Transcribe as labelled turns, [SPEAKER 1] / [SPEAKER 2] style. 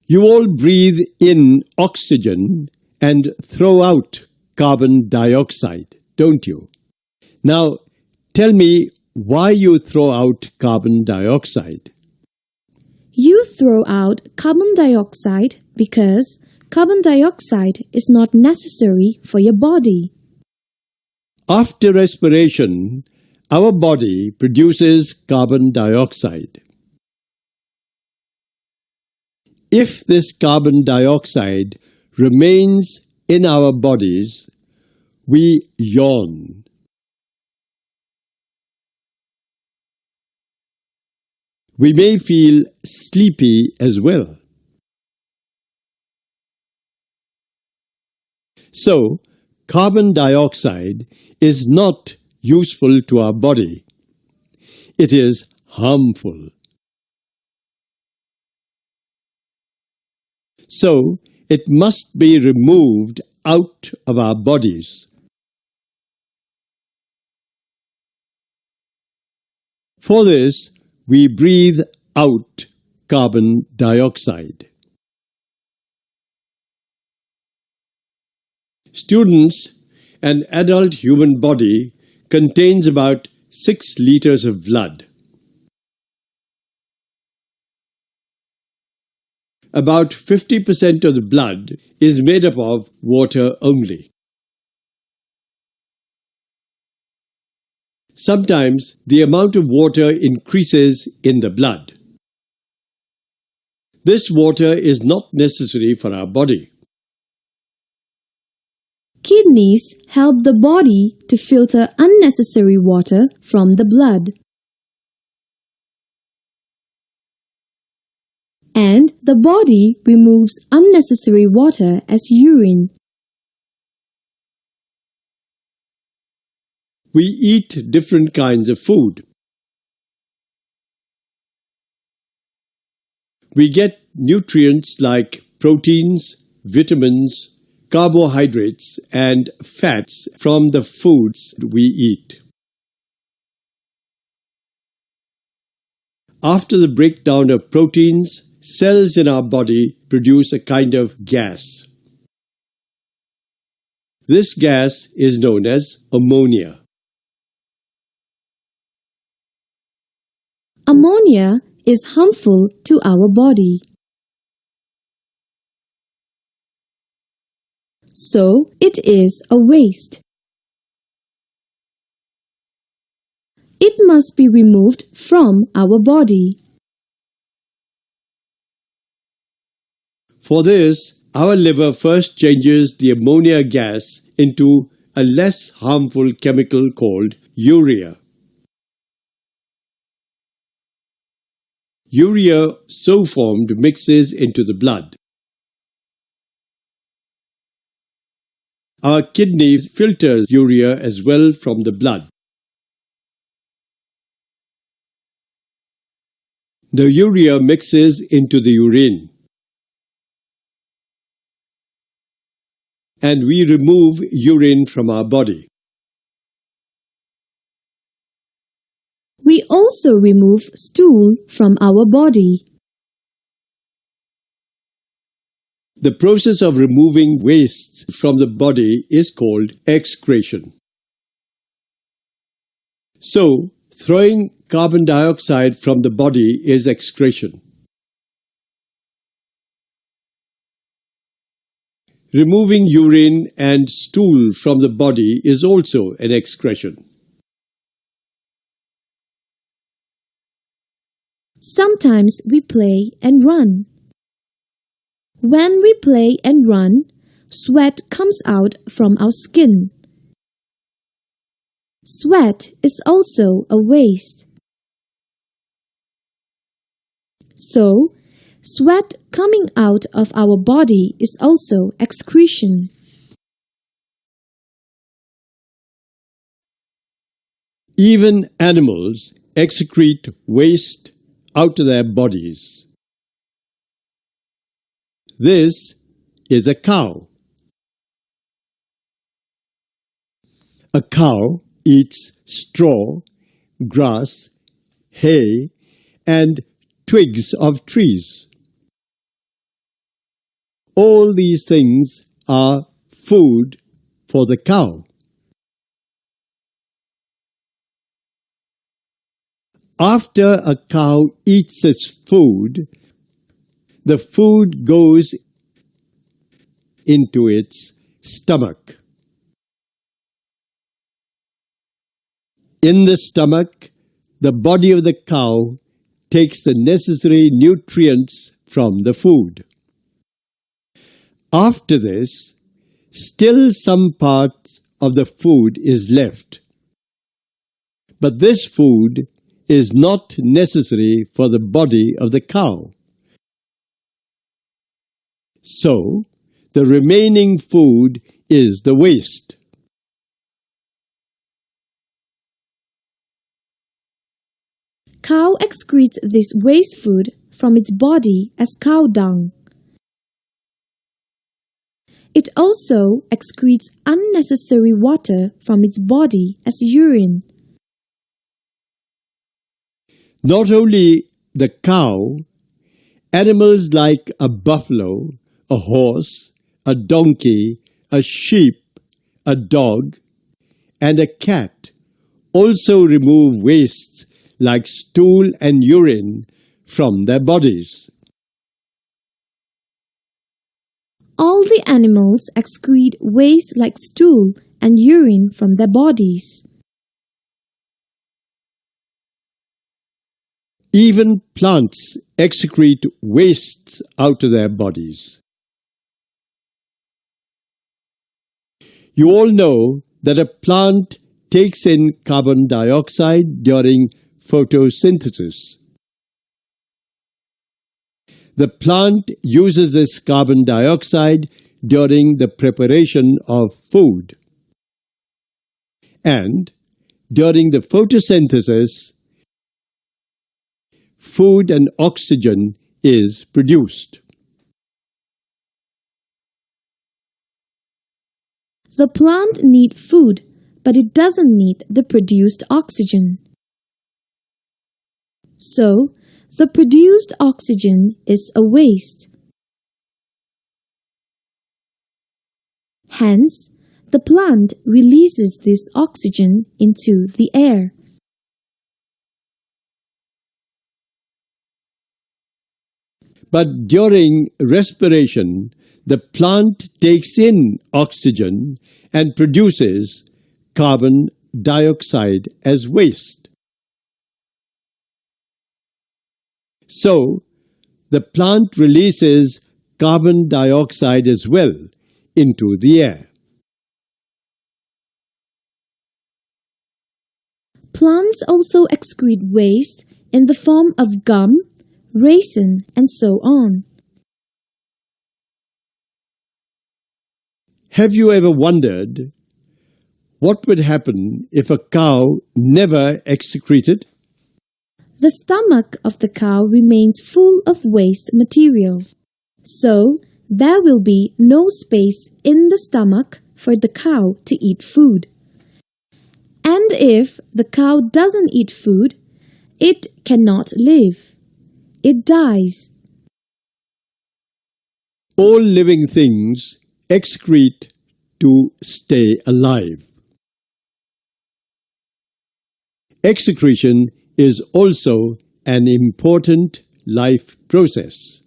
[SPEAKER 1] You all breathe in oxygen and throw out carbon dioxide, don't you? Now, tell me why you throw out carbon dioxide.
[SPEAKER 2] You throw out carbon dioxide because carbon dioxide is not necessary for your body.
[SPEAKER 1] After respiration, our body produces carbon dioxide. If this carbon dioxide remains in our bodies, we yawn. We may feel sleepy as well. So, carbon dioxide is not useful to our body. It is harmful. So, it must be removed out of our bodies. For this, we breathe out carbon dioxide. Students, an adult human body contains about 6 liters of blood. About 50% of the blood is made up of water only. Sometimes the amount of water increases in the blood. This water is not necessary for our body.
[SPEAKER 2] Kidneys help the body to filter unnecessary water from the blood. And the body removes unnecessary water as urine.
[SPEAKER 1] We eat different kinds of food. We get nutrients like proteins, vitamins, carbohydrates, and fats from the foods we eat. After the breakdown of proteins, cells in our body produce a kind of gas. This gas is known as ammonia.
[SPEAKER 2] Ammonia is harmful to our body. So it is a waste. It must be removed from our body.
[SPEAKER 1] For this, our liver first changes the ammonia gas into a less harmful chemical called urea. Urea, so formed, mixes into the blood. Our kidneys filter urea as well from the blood. The urea mixes into the urine. And we remove urine from our body.
[SPEAKER 2] We also remove stool from our body.
[SPEAKER 1] The process of removing wastes from the body is called excretion. So, throwing carbon dioxide from the body is excretion. Removing urine and stool from the body is also an excretion.
[SPEAKER 2] Sometimes we play and run. When we play and run, sweat comes out from our skin. Sweat is also a waste. So, sweat coming out of our body is also excretion.
[SPEAKER 1] Even animals excrete waste out of their bodies. This is a cow. A cow eats straw, grass, hay, and twigs of trees. all these things are food for the cow. After a cow eats its food, the food goes into its stomach. In the stomach, the body of the cow takes the necessary nutrients from the food. After this, still some part of the food is left. But this food is not necessary for the body of the cow. So, the remaining food is the waste.
[SPEAKER 2] Cow excretes this waste food from its body as cow dung. It also excretes unnecessary water from its body as urine.
[SPEAKER 1] Not only the cow, animals like a buffalo, a horse, a donkey, a sheep, a dog, and a cat also remove wastes like stool and urine from their bodies.
[SPEAKER 2] All the animals excrete waste like stool and urine from their bodies.
[SPEAKER 1] Even plants excrete wastes out of their bodies. You all know that a plant takes in carbon dioxide during photosynthesis. The plant uses this carbon dioxide during the preparation of food. And during the photosynthesis, food and oxygen is produced.
[SPEAKER 2] The plant needs food, but it doesn't need the produced oxygen. So, the produced oxygen is a waste. Hence, the plant releases this oxygen into the air.
[SPEAKER 1] But during respiration, the plant takes in oxygen and produces carbon dioxide as waste. So, the plant releases carbon dioxide as well into the air.
[SPEAKER 2] Plants also excrete waste in the form of gum, resin, and so on.
[SPEAKER 1] Have you ever wondered what would happen if a cow never excreted?
[SPEAKER 2] The stomach of the cow remains full of waste material. So, there will be no space in the stomach for the cow to eat food. And if the cow doesn't eat food, it cannot live. It dies.
[SPEAKER 1] All living things excrete to stay alive. Excretion is also an important life process.